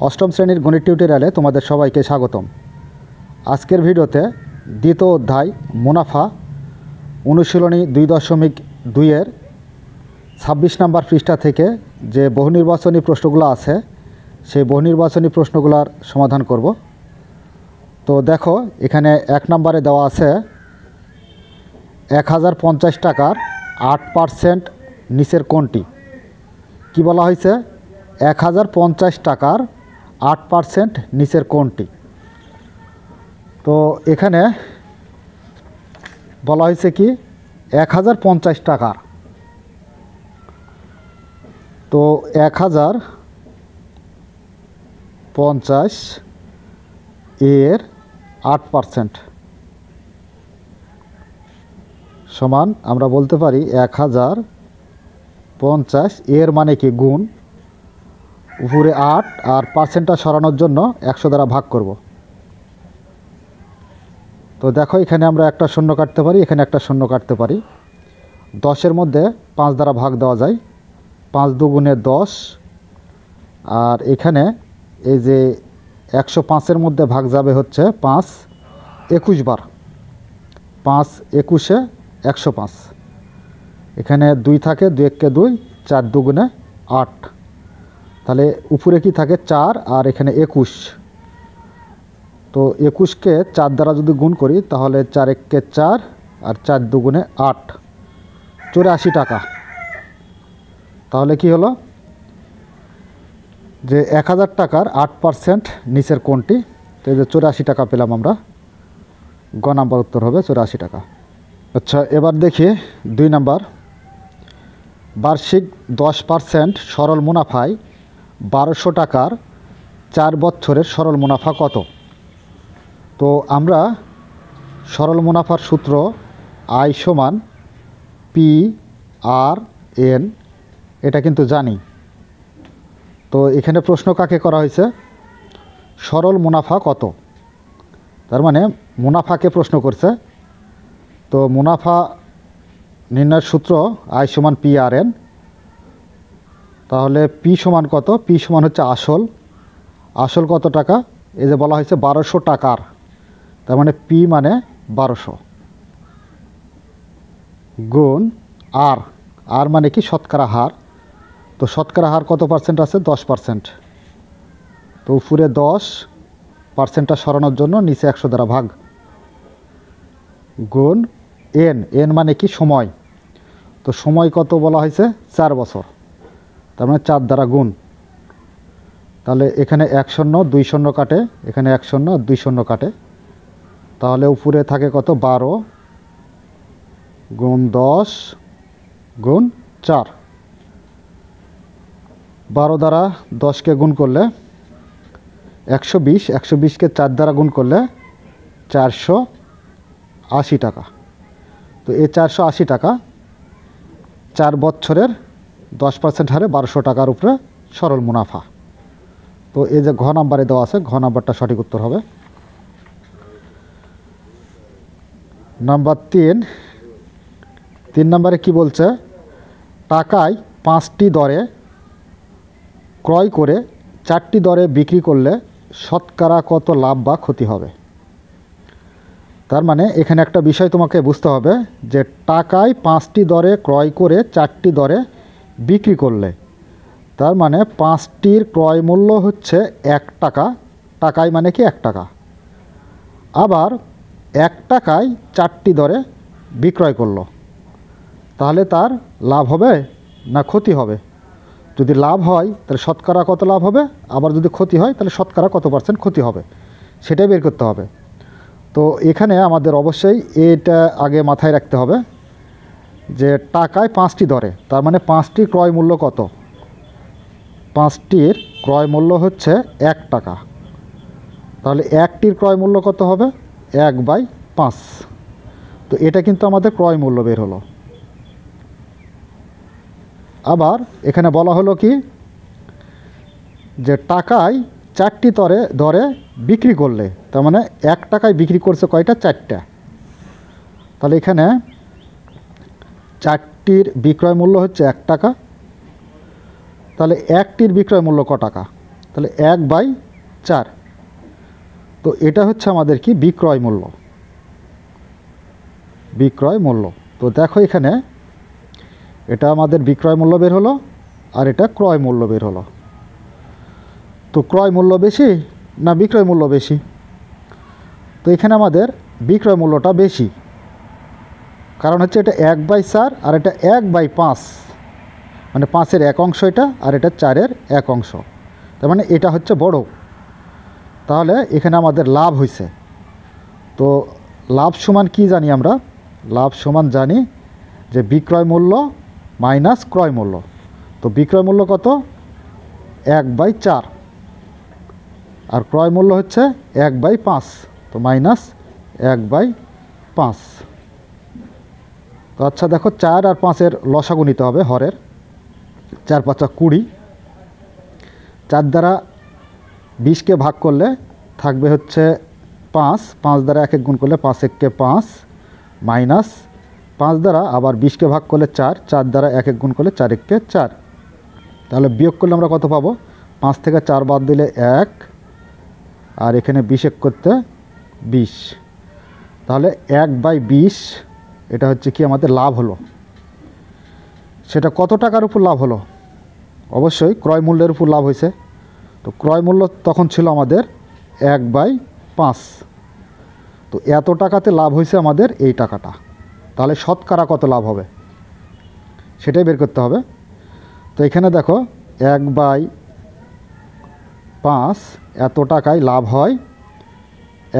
অষ্টম শ্রেণীর গণিত টিউটোরিয়ালে তোমাদের সবাইকে স্বাগতম। আজকের ভিডিওতে দ্বিতীয় অধ্যায় মুনাফা অনুশীলনী 2.2-এর 26 নম্বর পৃষ্ঠা থেকে যে বহুনির্বাচনী প্রশ্নগুলো আছে সেই বহুনির্বাচনী প্রশ্নগুলোর সমাধান করব। তো দেখো, এখানে 1 নম্বরে দেওয়া আছে 1050 টাকার 8% নিচের কোনটি? কি বলা হয়েছে? 1050 টাকার 8% নিচের কোনটি? তো এখানে বলা হয়েছে কি 1050 টাকার, তো 1050 এর 8% সমান আমরা বলতে পারি 1050 এর মানে কি গুণ উপরে 8 আর পার্সেন্টটা সরানোর জন্য 100 দ্বারা ভাগ করব। তো দেখো, এখানে আমরা একটা শূন্য কাটতে পারি, এখানে একটা শূন্য কাটতে পারি। 10-এর মধ্যে 5 দ্বারা ভাগ দেওয়া যায়, 5 দুগুণে 10। আর এখানে এই যে 105-এর মধ্যে ভাগ যাবে হচ্ছে 5 21 বার, 5 21-এ 105। এখানে 2 থাকে, 2 1 2, 4 দুগুণে 8। তাহলে উপরে কি থাকে 4 আর এখানে 21। তো 21-কে 4 দ্বারা যদি গুণ করি তাহলে 4 1 4 আর 4 দুগুণে 8, 84 টাকা। তাহলে কি হলো যে 1000 টাকার 8% নিচের কোনটি? তো এই যে 84 টাকা পেলাম আমরা। গ নাম্বার উত্তর হবে 84 টাকা। আচ্ছা, এবার দেখি 2 নাম্বার। বার্ষিক 10% সরল মুনাফায় 1200 টাকার 4 বছরের সরল মুনাফা কত? তো আমরা সরল মুনাফার সূত্র আই সমান PRN এটা কিন্তু জানি। তো এখানে প্রশ্ন কাকে করা হয়েছে? সরল মুনাফা কত, তার মানে মুনাফাকে প্রশ্ন করছে। তো মুনাফা নির্ণয়ের সূত্র আই সমান PRN। তাহলে পি সমান কত? পি সমান হচ্ছে আসল। আসল কত টাকা? এই যে বলা হয়েছে 1200 টাকার, তার মানে পি মানে 1200 গুণ আর। আর মানে কি শতকরা হার। তো শতকরা হার কত পার্সেন্ট আছে? 10%। তো উপরে 10%টা সরানোর জন্য নিচে 100 দ্বারা ভাগ, গুণ এন। এন মানে কি সময়। তো সময় কত বলা হয়েছে? 4 বছর, তার মানে 4 দ্বারা গুণ। তাহলে এখানে 1 শূন্য 2 শূন্য কাটে, এখানে 1 শূন্য 2 শূন্য কাটে। তাহলে উপরে থাকে কত? 12 গুণ 10 গুণ 4। 12 দ্বারা 10কে গুণ করলে 120, 120কে 4 দ্বারা গুণ করলে 480 টাকা। তো এই 480 টাকা 4 বছরের 10% হারে 1200 টাকার উপরে সরল মুনাফা। তো এই যে ঘ নাম্বারে দেওয়া আছে, ঘ নাম্বারটা সঠিক উত্তর হবে। নাম্বার 3 নম্বরে কি বলছে? টাকায় 5টি দরে ক্রয় করে 4টি দরে বিক্রি করলে শতকরা কত লাভ বা ক্ষতি হবে? তার মানে এখানে একটা বিষয় তোমাকে বুঝতে হবে যে টাকায় 5টি দরে ক্রয় করে 4টি দরে বিক্রি করলে, তার মানে 5টির ক্রয় মূল্য হচ্ছে 1 টাকা। টাকায় মানে কি 1 টাকা। আবার 1 টাকায় 4টি দরে বিক্রয় করলো, তাহলে তার লাভ হবে না ক্ষতি হবে? যদি লাভ হয় তাহলে শতকরা কত লাভ হবে, আবার যদি ক্ষতি হয় তাহলে শতকরা কত পার্সেন্ট ক্ষতি হবে, সেটাই বের করতে হবে। তো এখানে আমাদের অবশ্যই এটা আগে মাথায় রাখতে হবে যে টাকায় 5টি দরে, তার মানে 5টির ক্রয় মূল্য কত? 5টির ক্রয় মূল্য হচ্ছে 1 টাকা। তাহলে 1টির ক্রয় মূল্য কত হবে? 1/5। তো এটা কিন্তু আমাদের ক্রয় মূল্য বের হলো। আবার এখানে বলা হলো কি যে টাকায় 4টি দরে বিক্রি করলে, তার মানে 1 টাকায় বিক্রি করছে কয়টা? 4টা। তাহলে এখানে 4টির বিক্রয় মূল্য হচ্ছে 1 টাকা। তাহলে 1টির বিক্রয় মূল্য ক টাকা? তাহলে 1/4। তো এটা হচ্ছে আমাদের কি বিক্রয় মূল্য। বিক্রয় মূল্য। তো দেখো এখানে এটা আমাদের বিক্রয় মূল্য বের হলো আর এটা ক্রয় মূল্য বের হলো। তো ক্রয় মূল্য বেশি না বিক্রয় মূল্য বেশি? তো এখানে আমাদের বিক্রয় মূল্যটা বেশি, কারণ হচ্ছে এটা 1/4 আর এটা 1/5, মানে 5-এর 1 অংশ এটা, আর এটা 4-এর 1 অংশ। তার মানে এটা হচ্ছে বড়। তাহলে এখানে আমাদের লাভ হয়েছে। তো লাভ সমান কি জানি আমরা? লাভ সমান জানি যে বিক্রয় মূল্য মাইনাস ক্রয় মূল্য। তো বিক্রয় মূল্য কত? 1/4, আর ক্রয় মূল্য হচ্ছে 1/5, তো মাইনাস 1/5। তো আচ্ছা দেখো 4 আর 5-এর লসাগু নিতে হবে হরের। 4 × 5 = 20। 4 দ্বারা 20কে ভাগ করলে থাকবে হচ্ছে 5। 5 দ্বারা 1 গুণ করলে 5 × 1 = 5, মাইনাস 5 দ্বারা আবার 20কে ভাগ করলে 4। 4 দ্বারা 1 গুণ করলে 4 × 1 = 4। তাহলে বিয়োগ করলে আমরা কত পাবো? 5 থেকে 4 বাদ দিলে 1, আর এখানে 20 করতে 20। তাহলে 1/20 এটা হচ্ছে কি আমাদের লাভ হলো। সেটা কত টাকার উপর লাভ হলো? অবশ্যই ক্রয় মূল্যের উপর লাভ হয়েছে। তো ক্রয় মূল্য তখন ছিল আমাদের 1/5। তো এত টাকাতে লাভ হয়েছে আমাদের এই টাকাটা। তাহলে শতকরা কত লাভ হবে সেটাই বের করতে হবে। তো এখানে দেখো 1/5 এত টাকায় লাভ হয়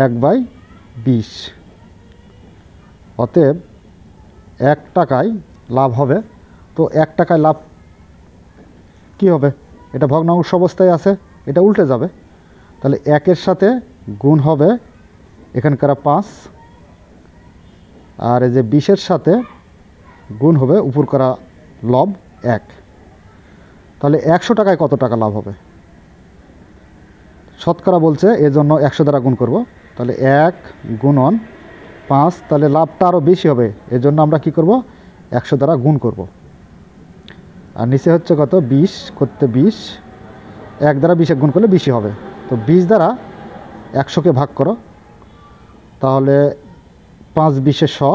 1/20। অতএব 1 টাকায় লাভ হবে। তো 1 টাকায় লাভ কি হবে? এটা ভগ্নাংশ অবস্থায় আছে, এটা উল্টে যাবে। তাহলে 1-এর সাথে গুণ হবে এখানকার 5, আর এই যে 20-এর সাথে গুণ হবে উপর করা লব 1। তাহলে 100 টাকায় কত টাকা লাভ হবে? শতকরা বলছে, এজন্য 100 দ্বারা গুণ করব। তাহলে 1 গুণন 5, তাহলে লাভটা আরও বেশি হবে। এজন্য আমরা কি করব? 100 দ্বারা গুণ করব। আর নিচে হচ্ছে কত? 20 করতে 20, 1 দ্বারা 20 গুণ করলে 20 হবে। তো 20 দ্বারা 100কে ভাগ করো, তাহলে 5 20-এ 100,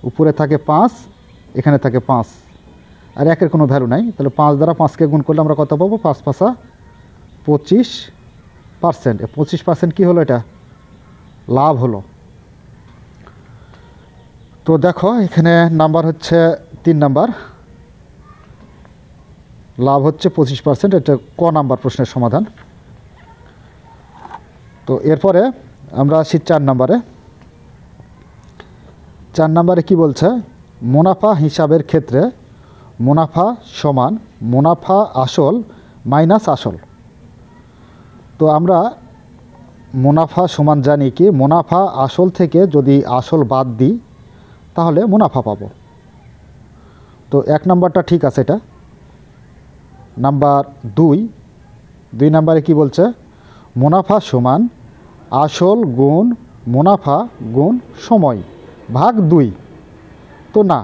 উপরে থাকে 5, এখানে থাকে 5, আর 1-এর কোনো ভ্যালু নাই। তাহলে 5 দ্বারা 5কে গুণ করলে আমরা কত পাবো? 5 × 5 = 25%। 25% কী হলো? এটা লাভ হলো। তো দেখো এখানে নাম্বার হচ্ছে 3 নাম্বার, লাভ হচ্ছে 25%। এটা ক নাম্বার প্রশ্নের সমাধান। তো এরপরে আমরা আসি 4 নাম্বারে। 4 নাম্বারে কি বলছে? মুনাফা হিসাবের ক্ষেত্রে মুনাফা সমান মুনাফা আসল মাইনাস আসল। তো আমরা মুনাফা সমান জানি কি? মুনাফা আসল থেকে যদি আসল বাদ দিই তাহলে মুনাফা পাবো। তো 1 নাম্বারটা ঠিক আছে। এটা নাম্বার 2 নাম্বারে কি বলছে? মুনাফা সমান আসল গুণ মুনাফা গুণ সময় ভাগ 2। তো না,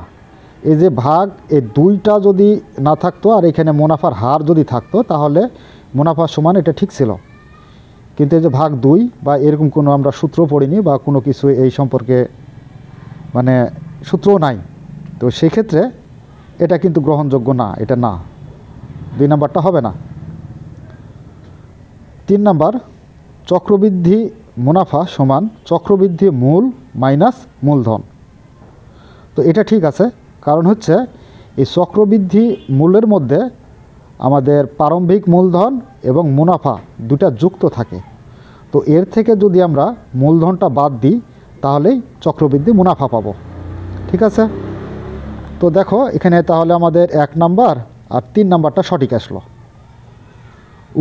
এই যে ভাগ, এই 2টা যদি না থাকতো আর এখানে মুনাফার হার যদি থাকতো তাহলে মুনাফা সমান এটা ঠিক ছিল। কিন্তু এই যে ভাগ 2 বা এরকম কোনো আমরা সূত্র পড়িনি বা কোনো কিছু এই সম্পর্কে মানে সূত্রও নাই। তো সেক্ষেত্রে এটা কিন্তু গ্রহণযোগ্য না, এটা না, 2 নাম্বারটা হবে না। 3 নাম্বার, চক্রবৃদ্ধি মুনাফা সমান চক্রবৃদ্ধি মূল মাইনাস মূলধন। তো এটা ঠিক আছে, কারণ হচ্ছে এই চক্রবৃদ্ধি মূলের মধ্যে আমাদের প্রারম্ভিক মূলধন এবং মুনাফা দুটা যুক্ত থাকে। তো এর থেকে যদি আমরা মূলধনটা বাদ দিই তাহলেই চক্রবৃদ্ধি মুনাফা পাবো। ঠিক আছে? তো দেখো এখানে তাহলে আমাদের 1 নাম্বার আর 3 নাম্বারটা সঠিক আসলো।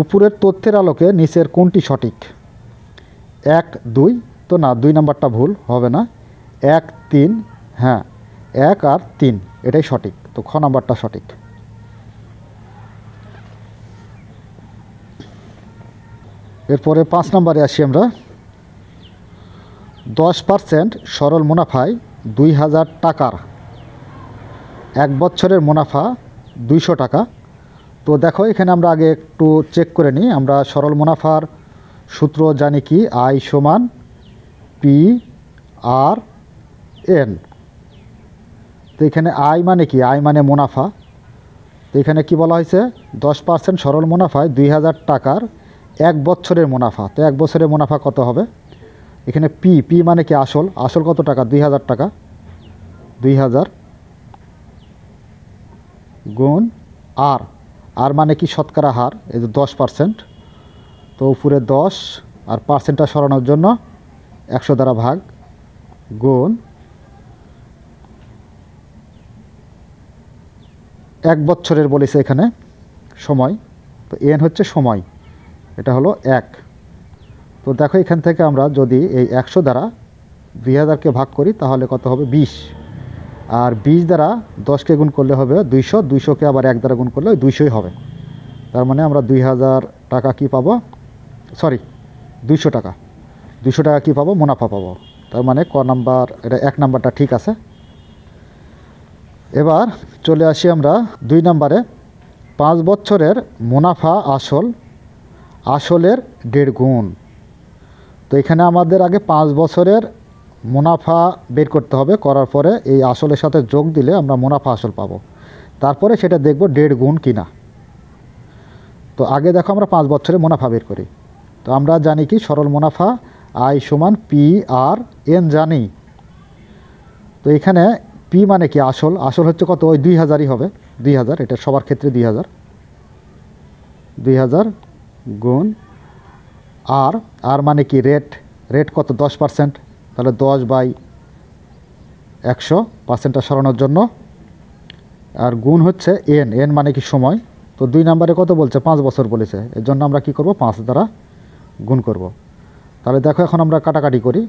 উপরের তথ্যের আলোকে নিচের কোনটি সঠিক? 1 2, তো না, 2 নাম্বারটা ভুল, হবে না। 1 3, হ্যাঁ 1 আর 3 এটাই সঠিক। তো খ নাম্বারটা সঠিক। এরপরে 5 নাম্বারে আসি আমরা। 10% সরল মুনাফায় 2000 টাকার 1 বছরের মুনাফা 200 টাকা, তো দেখো এখানে আমরা আগে একটু চেক করে নিই। আমরা সরল মুনাফার সূত্র জানি কি, আই সমান পি আর এন। তো এখানে আই মানে কি, আই মানে মুনাফা। তো এখানে কি বলা হয়েছে, 10% সরল মুনাফায় 2000 টাকার 1 বছরের মুনাফা। তো 1 বছরের মুনাফা কত হবে, এখানে পি, পি মানে কি আসল, আসল কত টাকা, 2000 টাকা, 2000 গুণ আর, আর মানে কি শতকরা হার, এই যে 10%। তো উপরে 10 আর পার্সেন্টটা সরানোর জন্য 100 দ্বারা ভাগ, গুণ 1 বছরের বলেছে এখানে সময়। তো এন হচ্ছে সময়, এটা হলো 1। তো দেখো এখান থেকে আমরা যদি এই 100 দ্বারা 2000কে ভাগ করি তাহলে কত হবে, 20। আর 20 দ্বারা 10কে গুণ করলে হবে 200, 200কে আবার 1 দ্বারা গুণ করলে 200ই হবে। তার মানে আমরা 2000 টাকা কি পাবো, সরি 200 টাকা, 200 টাকা কী পাবো, মুনাফা পাবো। তার মানে ক নাম্বার, এটা 1 নাম্বারটা ঠিক আছে। এবার চলে আসি আমরা 2 নাম্বারে। 5 বছরের মুনাফা আসল, আসলের 1.5 গুণ। তো এখানে আমাদের আগে 5 বছরের মুনাফা বের করতে হবে, করার পরে এই আসলের সাথে যোগ দিলে আমরা মুনাফা আসল পাবো। তারপরে সেটা দেখব 1.5 গুণ কিনা। তো আগে দেখো আমরা 5 বছরের মুনাফা বের করি। তো আমরা জানি কি, সরল মুনাফা আই সমান পি আর এন জানি। তো এখানে পি মানে কি আসল, আসল হচ্ছে কত, ওই 2000ই হবে, 2000, এটা সবার ক্ষেত্রে 2000, 2000 গুণ আর, আর মানে কি রেট, রেট কত 10%, তাহলে 10/100, পার্সেন্টটা সরানোর জন্য। আর গুণ হচ্ছে এন, এন মানে কি সময়। তো 2 নাম্বারে কত বলছে, 5 বছর বলেছে, এর জন্য আমরা কি করব, 5 দ্বারা গুণ করব। তাহলে দেখো এখন আমরা কাটাকাটি করি,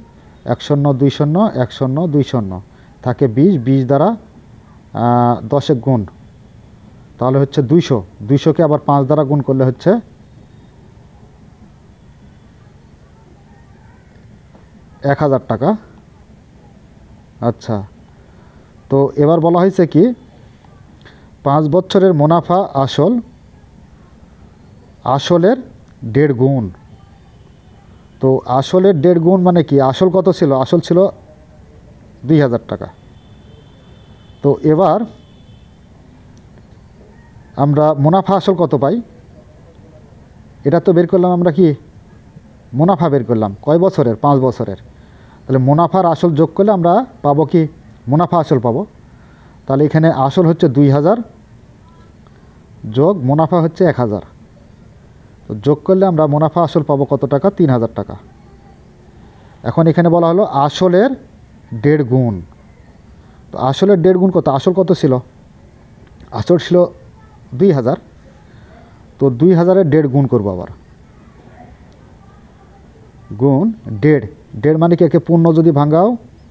1 শূন্য 2 শূন্য, 1 শূন্য 2 শূন্য, থাকে 20, 20 দ্বারা 10 গুণ, তাহলে হচ্ছে 200, 200কে আবার 5 দ্বারা গুণ করলে হচ্ছে 1000 টাকা। আচ্ছা, তো এবার বলা হয়েছে কি, 5 বছরের মুনাফা আসল, আসলের 1.5 গুণ। তো আসলের 1.5 গুণ মানে কি, আসল কত ছিল, আসল ছিল 2000 টাকা। তো এবার আমরা মুনাফা আসল কত পাই, এটা তো বের করলাম আমরা কি, মুনাফা বের করলাম কয় বছরের, 5 বছরের। তাহলে মুনাফার আসল যোগ করলে আমরা পাবো কি, মুনাফা আসল পাবো। তাহলে এখানে আসল হচ্ছে 2000 যোগ মুনাফা হচ্ছে 1000, তো যোগ করলে আমরা মুনাফা আসল পাবো কত টাকা, 3000 টাকা। এখন এখানে বলা হলো আসলের 1.5 গুণ। তো আসলের 1.5 গুণ কত, আসল কত ছিল, আসল ছিল 2000, তো 2000-এর 1.5 গুণ করবো আবার, গুণ 1.5, 1.5 মানে কি, একে পূর্ণ যদি ভাঙাও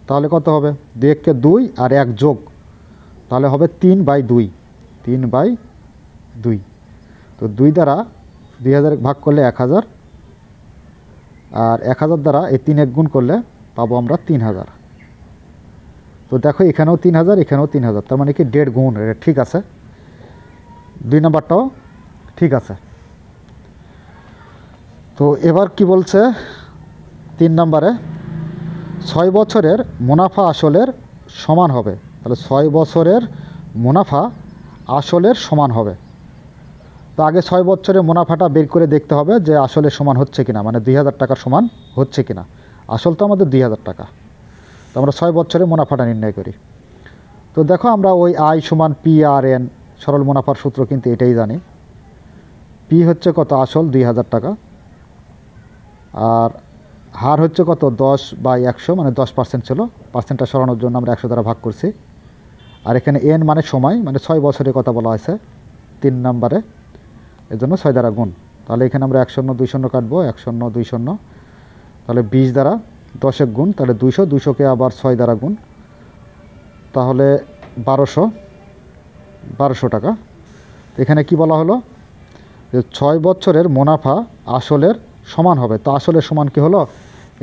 তাহলে কত হবে, 2 কে 2 আর 1 যোগ, তাহলে হবে 3/2, 3/2। তো 2 দ্বারা 2000 ভাগ করলে 1000, আর 1000 দ্বারা এই 3 1 গুণ করলে পাবো আমরা 3000। তো দেখো এখানেও 3000, এখানেও 3000, তার মানে কি 1.5 গুণ, এটা ঠিক আছে, 2 নাম্বারটাও ঠিক আছে। তো এবার কি বলছে 3 নাম্বারে, 6 বছরের মুনাফা আসলের সমান হবে। তাহলে 6 বছরের মুনাফা আসলের সমান হবে। তো আগে 6 বছরের মুনাফাটা বের করে দেখতে হবে যে আসলের সমান হচ্ছে কিনা, মানে 2000 টাকার সমান হচ্ছে কিনা। আসল তো আমাদের 2000 টাকা, তো আমরা 6 বছরের মুনাফাটা নির্ণয় করি। তো দেখো আমরা ওই আই সমান পি আর এন, সরল মুনাফার সূত্র কিন্তু এটাই জানি। পি হচ্ছে কত, আসল 2000 টাকা, আর হার হচ্ছে কত, 10/100, মানে 10% ছিল, পার্সেন্টটা সরানোর জন্য আমরা 100 দ্বারা ভাগ করছি। আর এখানে এন মানে সময়, মানে 6 বছরের কথা বলা হয়েছে 3 নাম্বারে, এর জন্য 6 দ্বারা গুণ। তাহলে এখানে আমরা 1 শূন্য 2 শূন্য কাটবো, 1 শূন্য 2 শূন্য, তাহলে 20 দ্বারা 10 গুণ, তাহলে 200, 200কে আবার 6 দ্বারা গুণ, তাহলে 1200 টাকা। এখানে কি বলা হলো, যে 6 বছরের মুনাফা আসলের সমান হবে। তো আসলের সমান কি হলো,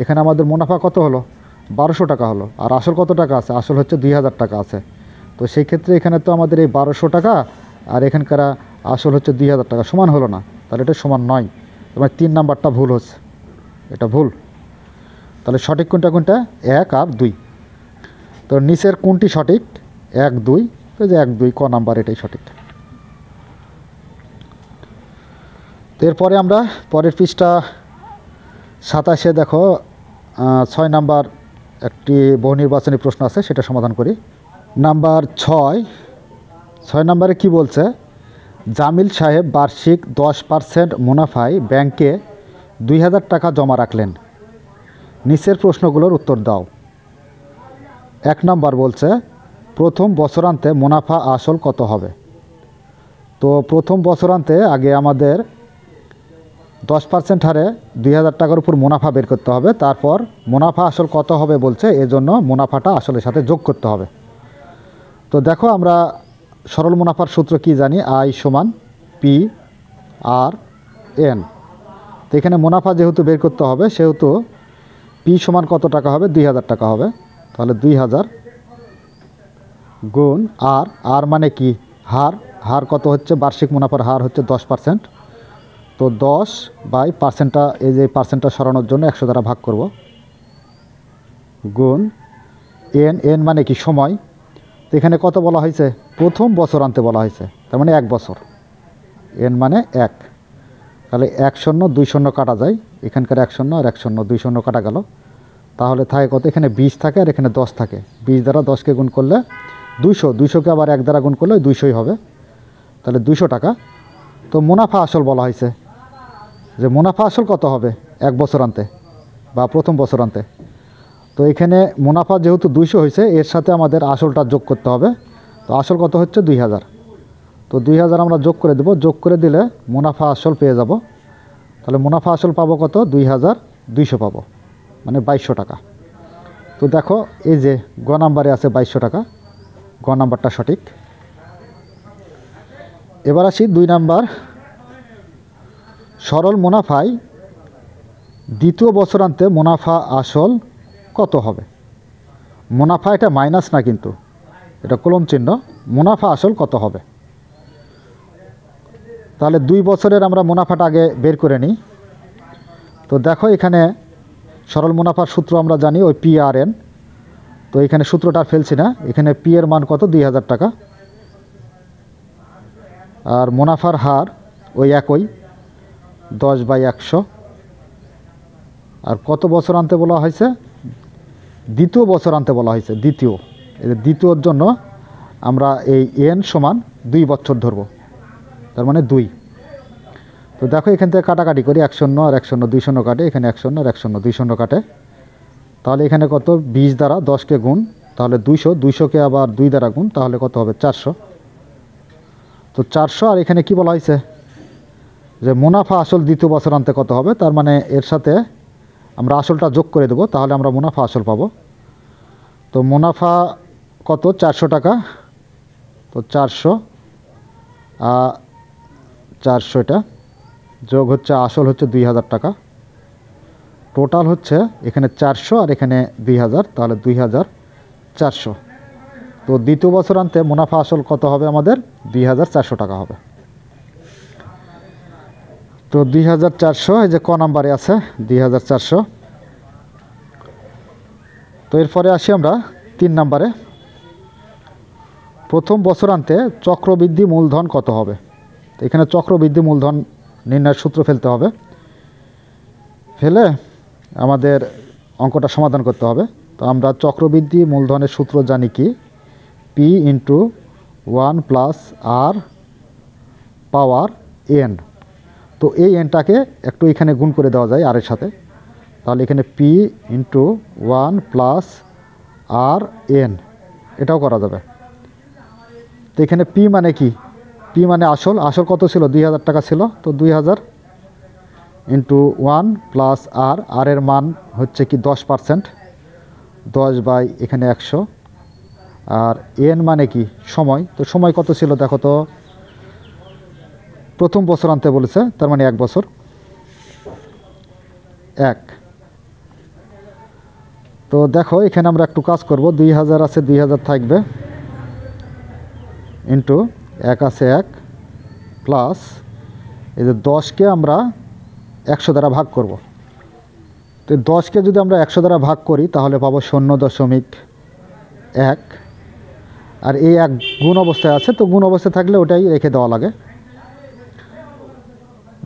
এখানে আমাদের মুনাফা কত হলো, 1200 টাকা হলো, আর আসল কত টাকা আছে, আসল হচ্ছে 2000 টাকা আছে। তো সেই ক্ষেত্রে এখানে তো আমাদের এই 1200 টাকা আর এখানকার আসল হচ্ছে 2000 টাকা, সমান হলো না, তাহলে এটা সমান নয়। তোমার 3 নাম্বারটা ভুল হচ্ছে, এটা ভুল। তাহলে সঠিক কোনটা কোনটা? 1 আর 2। তো নিচের কোনটি সঠিক? 1 2, তো যে 1 2 ক নাম্বার, এটাই সঠিক। তো এরপরে আমরা পরের পৃষ্ঠা 27-এ দেখো 6 নাম্বার একটি বহু নির্বাচনী প্রশ্ন আছে, সেটা সমাধান করি। নাম্বার 6 নাম্বারে কি বলছে? জামিল সাহেব বার্ষিক 10% মুনাফায় ব্যাংকে 2000 টাকা জমা রাখলেন। নিচের প্রশ্নগুলোর উত্তর দাও। 1 নাম্বার বলছে প্রথম বছরান্তে মুনাফা আসল কত হবে? তো প্রথম বছরান্তে আগে আমাদের 10% হারে 2000 টাকার উপর মুনাফা বের করতে হবে, তারপর মুনাফা আসল কত হবে বলছে, এজন্য মুনাফাটা আসলের সাথে যোগ করতে হবে। তো দেখো আমরা সরল মুনাফার সূত্র কি জানি? আই সমান পি আর এন। তো এখানে মুনাফা যেহেতু বের করতে হবে, সেহেতু পি সমান কত টাকা হবে? 2000 টাকা হবে। তাহলে 2000 গুণ আর মানে কি? হার কত হচ্ছে? বার্ষিক মুনাফার হার হচ্ছে 10%। তো 10 বাই পার্সেন্টটা, এই যে পার্সেন্টটা সরানোর জন্য 100 দ্বারা ভাগ করব, গুণ এন মানে কি? সময়। তো এখানে কত বলা হয়েছে? প্রথম বছরান্তে বলা হয়েছে, তার মানে 1 বছর। এন মানে 1। তাহলে 1 0 2 0 কাটা যায়, এখানকার 1 0 আর 1 0 2 0 কাটা গেল। তাহলে থাকে কত? এখানে 20 থাকে আর এখানে 10 থাকে। 20 দ্বারা 10কে গুণ করলে 200, 200কে আবার 1 দ্বারা গুণ করলে 200ই হবে। তাহলে 200 টাকা। তো মুনাফা আসল বলা হয়েছে, যে মুনাফা আসল কত হবে 1 বছরান্তে বা প্রথম বছরান্তে। তো এখানে মুনাফা যেহেতু 200 হয়েছে, এর সাথে আমাদের আসলটা যোগ করতে হবে। তো আসল কত হচ্ছে? 2000। তো 2000 আমরা যোগ করে দেব, যোগ করে দিলে মুনাফা আসল পেয়ে যাব। তাহলে মুনাফা আসল পাবো কত? 2200 পাবো, মানে 2200 টাকা। তো দেখো এই যে গ নাম্বারে আছে 2200 টাকা, গ নাম্বারটা সঠিক। এবার আসি 2 নাম্বার। সরল মুনাফায় দ্বিতীয় বছরান্তে মুনাফা আসল কত হবে? মুনাফা এটা মাইনাস না, কিন্তু এটা কলম চিহ্ন। মুনাফা আসল কত হবে? তাহলে 2 বছরের আমরা মুনাফাটা আগে বের করে নিই। তো দেখো এখানে সরল মুনাফার সূত্র আমরা জানি, ওই পি আর এন। তো এখানে সূত্রটা আর ফেলছি না। এখানে পি এর মান কত? 2000 টাকা। আর মুনাফার হার ওই একই, 10 বাই 100। আর কত বছর আনতে বলা হয়েছে? দ্বিতীয় বছর আনতে বলা হয়েছে, দ্বিতীয়। দ্বিতীয়র জন্য আমরা এই এন সমান 2 বছর ধরব, তার মানে 2। তো দেখো এখান থেকে কাটাকাটি করি, 1 0 আর 1 0 2 0 কাটে, এখানে 1 0 আর 1 0 2 0 কাটে। তাহলে এখানে কত? 20 দ্বারা 10কে গুণ, তাহলে 200, 200কে আবার 2 দ্বারা গুণ, তাহলে কত হবে? 400। তো 400। আর এখানে কি বলা হয়েছে? যে মুনাফা আসল দ্বিতীয় বছর আনতে কত হবে, তার মানে এর সাথে আমরা আসলটা যোগ করে দেব, তাহলে আমরা মুনাফা আসল পাবো। তো মুনাফা কত? 400 টাকা। তো 400 এটা যোগ হচ্ছে আসল হচ্ছে 2000 টাকা। টোটাল হচ্ছে এখানে 400 আর এখানে 2000, তাহলে 2400। তো দ্বিতীয় বছর আনতে মুনাফা আসল কত হবে আমাদের? 2400 টাকা হবে। তো 2400, এই যে ক নাম্বারে আছে 2400। তো এরপরে আসি আমরা 3 নাম্বারে। প্রথম বছরান্তে চক্রবৃদ্ধি মূলধন কত হবে? তো এখানে চক্রবৃদ্ধি মূলধন নির্ণয়ের সূত্র ফেলতে হবে, ফেলে আমাদের অঙ্কটা সমাধান করতে হবে। তো আমরা চক্রবৃদ্ধি মূলধনের সূত্র জানি কি? পি ইন্টু 1 প্লাস আর পাওয়ার এন। তো এই এনটাকে একটু এখানে গুণ করে দেওয়া যায় আরের সাথে, তাহলে এখানে পি ইন্টু 1 প্লাস আর এন, এটাও করা যাবে। তো এখানে পি মানে কি? পি মানে আসল কত ছিল? 2000 টাকা ছিল। তো 2000 ইন্টু 1 প্লাস আর এর মান হচ্ছে কি? 10%, 10 বাই এখানে 100। আর এন মানে কি? সময়। তো সময় কত ছিল দেখো তো? প্রথম বছর আনতে বলেছে, তার মানে 1 বছর। 1। তো দেখো এখানে আমরা একটু কাজ করব, 2000 আছে 2000 থাকবে, ইন্টু 1 আছে 1 প্লাস এই যে 10কে আমরা 100 দ্বারা ভাগ করব। তো 10কে যদি আমরা 100 দ্বারা ভাগ করি তাহলে পাবো 0.1। আর এই এক গুণ অবস্থায় আছে, তো গুণ অবস্থায় থাকলে ওটাই রেখে দেওয়া লাগে।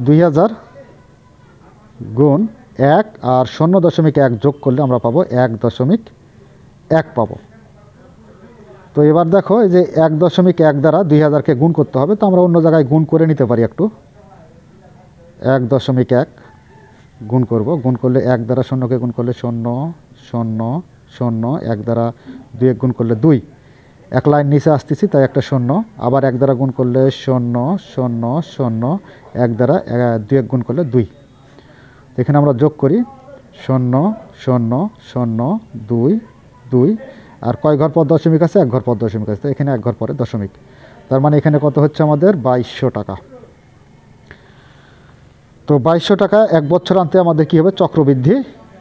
2000 গুণ 1 আর 0.1 যোগ করলে আমরা পাবো 1.1 পাবো। তো এবার দেখো এই যে 1.1 দ্বারা 2000কে গুণ করতে হবে, তো আমরা অন্য জায়গায় গুণ করে নিতে পারি একটু। 1.1 গুণ করব, গুণ করলে 1 দ্বারা 0কে গুণ করলে 0 0 0, 1 দ্বারা 2 গুণ করলে 2, এক লাইন নিচে আসতেছি তাই একটা 0, আবার 1 দ্বারা গুণ করলে 0 0 0, 1 দ্বারা 2 গুণ করলে 2। এখানে আমরা যোগ করি 0 0 0 2 2, আর কয় ঘর পর দশমিক আছে? 1 ঘর পর দশমিক আছে, এখানে 1 ঘর পরে দশমিক। তার মানে এখানে কত হচ্ছে আমাদের? 2200 টাকা। তো 2200 টাকা 1 বছর আনতে আমাদের কী হবে? চক্রবৃদ্ধি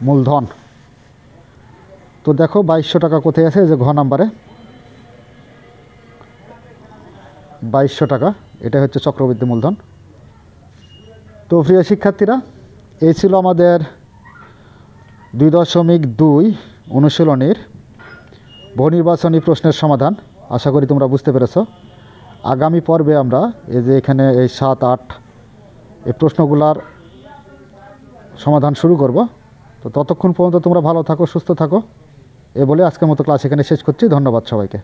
মূলধন। তো দেখো 2200 টাকা কোথায় আছে? যে ঘ নাম্বারে 2200 টাকা, এটা হচ্ছে চক্রবৃদ্ধি মূলধন। তো প্রিয় শিক্ষার্থীরা, এই ছিল আমাদের 2.2 অনুশীলনীর বহুনির্বাচনী প্রশ্নের সমাধান। আশা করি তোমরা বুঝতে পেরেছ। আগামী পর্বে আমরা এই যে এখানে এই 7 8 এই প্রশ্নগুলার সমাধান শুরু করব। তো ততক্ষণ পর্যন্ত তোমরা ভালো থাকো, সুস্থ থাকো। এ বলে আজকের মতো ক্লাস এখানে শেষ করছি। ধন্যবাদ সবাইকে।